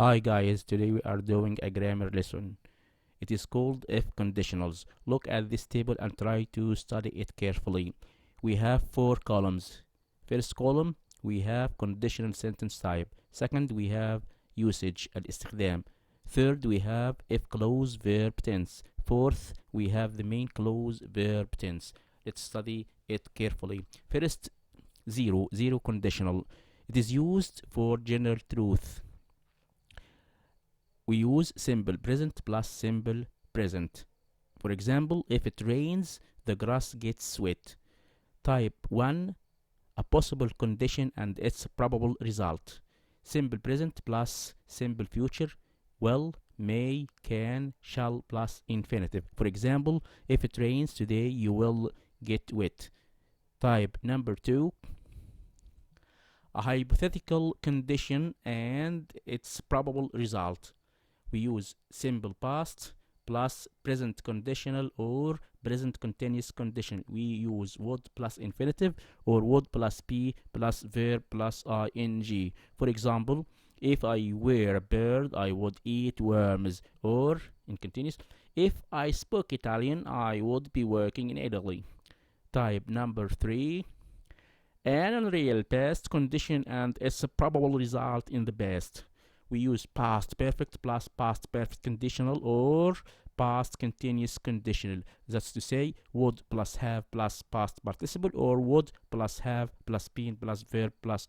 Hi guys, today we are doing a grammar lesson. It is called if conditionals. Look at this table and try to study it carefully. We have 4 columns. First column, we have conditional sentence type. Second, we have usage, الاستخدام. Third, we have if clause verb tense. Fourth, we have the main clause verb tense. Let's study it carefully. First, zero conditional. It is used for general truth. We use simple present plus simple present. For example, if it rains, the grass gets wet. Type 1, a possible condition and its probable result. Simple present plus simple future, will, may, can, shall plus infinitive. For example, if it rains today, you will get wet. Type number 2, a hypothetical condition and its probable result. We use simple past plus present conditional or present continuous condition. We use would plus infinitive or would plus be plus verb plus ing. For example, if I were a bird, I would eat worms. Or, in continuous, if I spoke Italian, I would be working in Italy. Type number 3, an unreal past condition and its probable result in the past. We use past perfect plus past perfect conditional or past continuous conditional. That's to say, would plus have plus past participle or would plus have plus been plus verb plus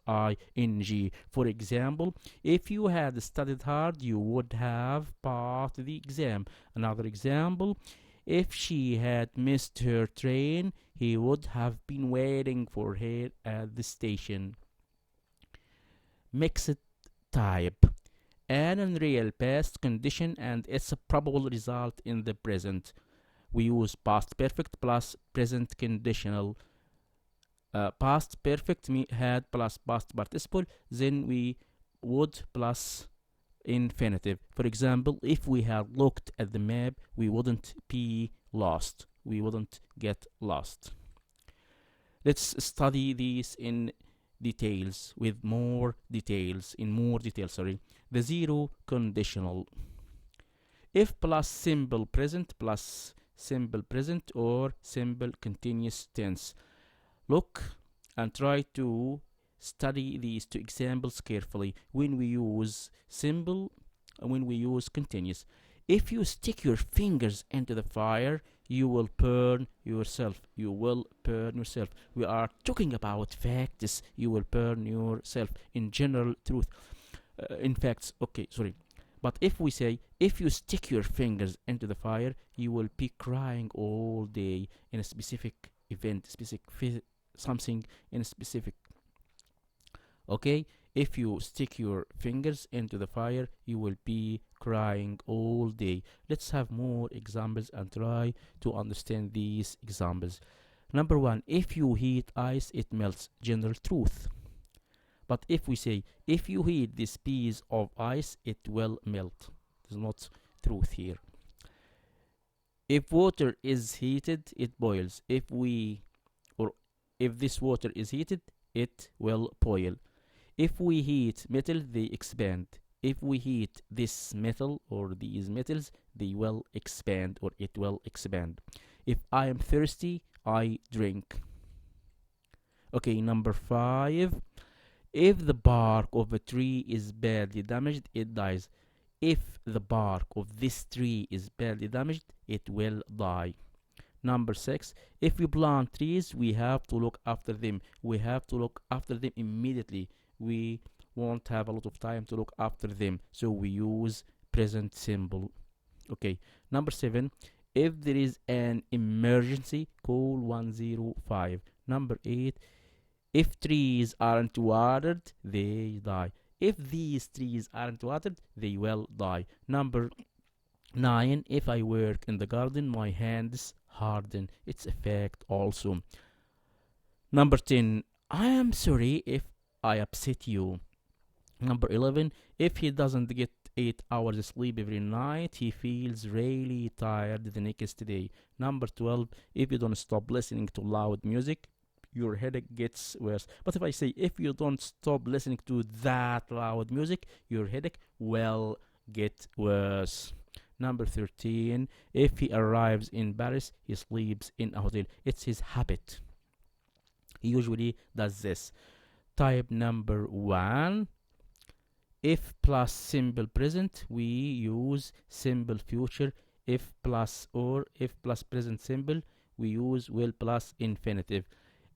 ing. For example, if you had studied hard, you would have passed the exam. Another example, if she had missed her train, he would have been waiting for her at the station. Mixed type. An unreal past condition and its probable result in the present. We use past perfect plus present conditional. Past perfect had plus past participle, then we would plus infinitive. For example, if we had looked at the map, we wouldn't be lost. We wouldn't get lost. Let's study these in details with more details. The zero conditional. If plus simple present plus simple present or simple continuous tense. Look and try to study these 2 examples carefully. When we use simple and when we use continuous. If you stick your fingers into the fire, you will burn yourself. You will burn yourself. We are talking about facts. You will burn yourself in general truth. In facts, okay, sorry. But if we say, if you stick your fingers into the fire, you will be crying all day in a specific event, something in a specific. Okay, if you stick your fingers into the fire, you will be crying all day. Let's have more examples and try to understand these examples. Number 1, if you heat ice, it melts. General truth. But if we say, if you heat this piece of ice, it will melt. There's not truth here. If water is heated, it boils. If this water is heated, it will boil. If we heat metal, they expand. If we heat this metal or these metals, they will expand or it will expand. If I am thirsty, I drink. Okay, number 5. If the bark of a tree is badly damaged, it dies. If the bark of this tree is badly damaged, it will die. Number 6, if we plant trees, we have to look after them. We have to look after them immediately. We won't have a lot of time to look after them, so we use present simple. Okay, number 7, if there is an emergency, call 105. Number 8, if trees aren't watered, they die. If these trees aren't watered, they will die. Number 9, if I work in the garden, my hands harden. It's a fact also. Number 10, I am sorry if I upset you. Number 11, if he doesn't get 8 hours sleep every night, he feels really tired the next day. Number 12, if you don't stop listening to loud music, your headache gets worse. But if I say, if you don't stop listening to that loud music, your headache will get worse. Number 13, if he arrives in Paris, he sleeps in a hotel. It's his habit. He usually does this. Type number 1, if plus simple present, we use simple future. If plus or if plus present simple, we use will plus infinitive.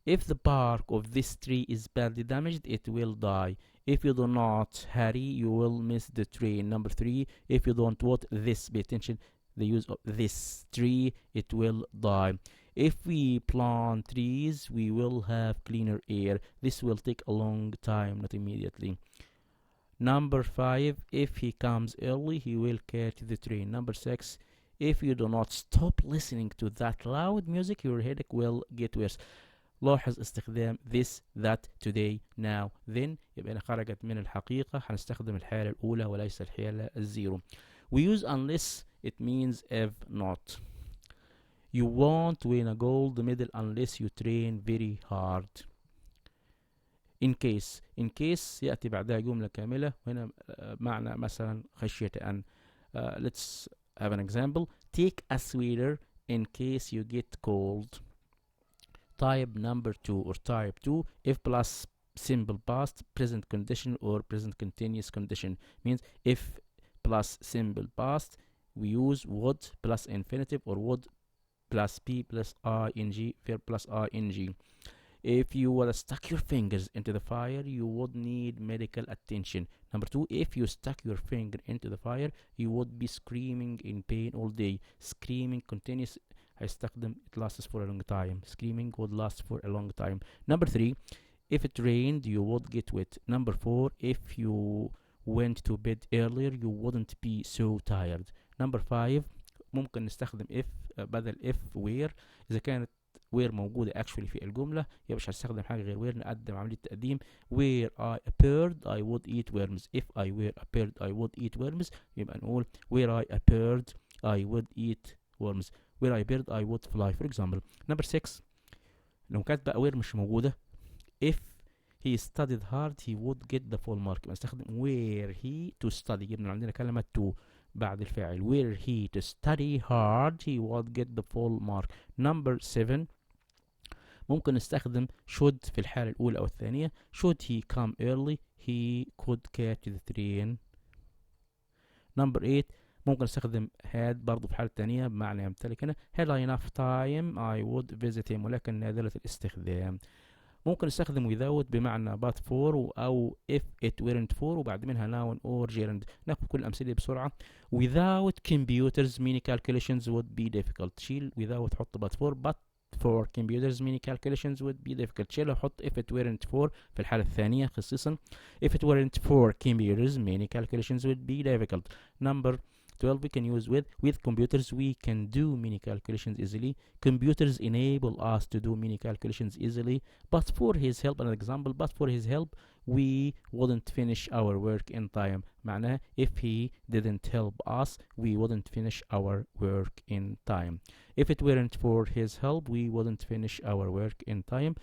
If the bark of this tree is badly damaged, it will die. If you do not hurry, you will miss the train. Number 3, if you don't want this, pay attention, the use of this tree, it will die. If we plant trees, we will have cleaner air. This will take a long time, not immediately. Number 5, if he comes early, he will catch the train. Number 6, if you do not stop listening to that loud music, your headache will get worse. لاحظ استخدام this, that, today, now, then. يبقى أنا خرجت من الحقيقة. هنستخدم الحالة الأولى وليس الحالة الزيرو. We use unless, it means if not. You won't win a gold medal unless you train very hard. In case يأتي بعدها جملة كاملة، وهنا معنى مثلا خشية أن. Let's have an example. Take a sweater in case you get cold. Type number 2 or type 2, if plus simple past, present condition or present continuous condition. Means if plus simple past, we use would plus infinitive or would plus be plus ing, verb plus ing. If you would stuck your fingers into the fire, you would need medical attention. Number 2, if you stuck your finger into the fire, you would be screaming in pain all day. Screaming continuous, هيستخدم it lasts for a long time. Screaming would last for a long time. Number 3, if it rained, you would get wet. Number 4, if you went to bed earlier, you wouldn't be so tired. Number 5, ممكن نستخدم if بدل if where. إذا كانت where موجودة actually في الجملة، يبقى مش هنستخدم حاجة غير where. نقدم عملية تقديم. were I a bird, I would eat worms. if I were a bird, I would eat worms. يبقى نقول were I a bird, I would eat worms. were I a bird, I would fly, for example. Number 6, لو كانت بقى where مش موجودة، if he studied hard, he would get the full mark. نستخدم were he to study. جبنا عندنا كلمة to بعد الفاعل. were he to study hard, he would get the full mark. Number 7, ممكن نستخدم should في الحالة الأولى أو الثانية. should he come early, he could catch the train. Number 8, ممكن نستخدم had برضو في الحالة الثانية بمعنى يمتلك. هنا had I enough time I would visit him، ولكن نادرة الاستخدام. ممكن نستخدم without بمعنى but for أو if it weren't for وبعد منها noun or gerund. ناخد كل الأمثلة بسرعة. without computers many calculations would be difficult. شيل without حط but for computers many calculations would be difficult. شيل وحط if it weren't for في الحالة الثانية خصيصا. if it weren't for computers many calculations would be difficult. Number 12, we can use with computers we can do many calculations easily. Computers enable us to do many calculations easily. But for his help, another example, but for his help we wouldn't finish our work in time. معناها if he didn't help us we wouldn't finish our work in time. If it weren't for his help we wouldn't finish our work in time.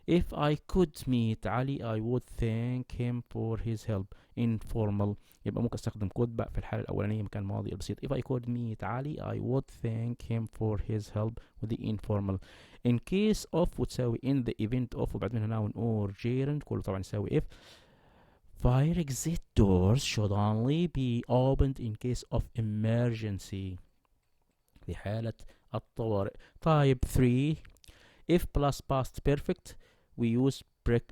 If I could meet Ali I would thank him for his help. Informal، يبقى ممكن استخدم could بقى في الحالة الأولانية مكان ماضي البسيط. If I could meet Ali I would thank him for his help with the informal. In case of وتساوي in the event of وبعد منها noun or gerund، كله طبعا يساوي if. Fire exit doors should only be opened in case of emergency، في حالة الطوارئ. Type 3, if plus past perfect we use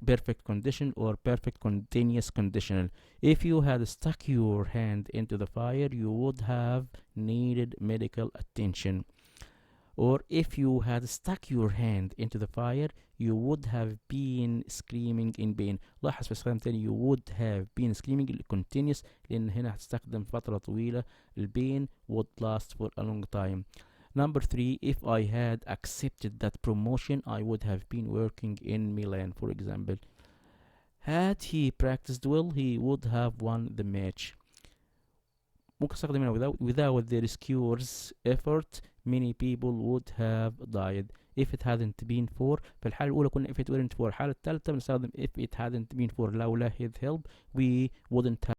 perfect condition or perfect continuous conditional. If you had stuck your hand into the fire you would have needed medical attention. Or if you had stuck your hand into the fire you would have been screaming in pain. لاحظ في استخدام تاني you would have been screaming continuous لأن هنا هتستخدم فترة طويلة. البين would last for a long time. Number 3, if I had accepted that promotion I would have been working in Milan, for example. Had he practiced well he would have won the match. ممكن استخدم هنا without the rescuers effort many people would have died. if it hadn't been for. في الحالة الأولى كنا if it weren't for. الحالة الثالثة بنستخدم if it hadn't been for لولا his help we wouldn't have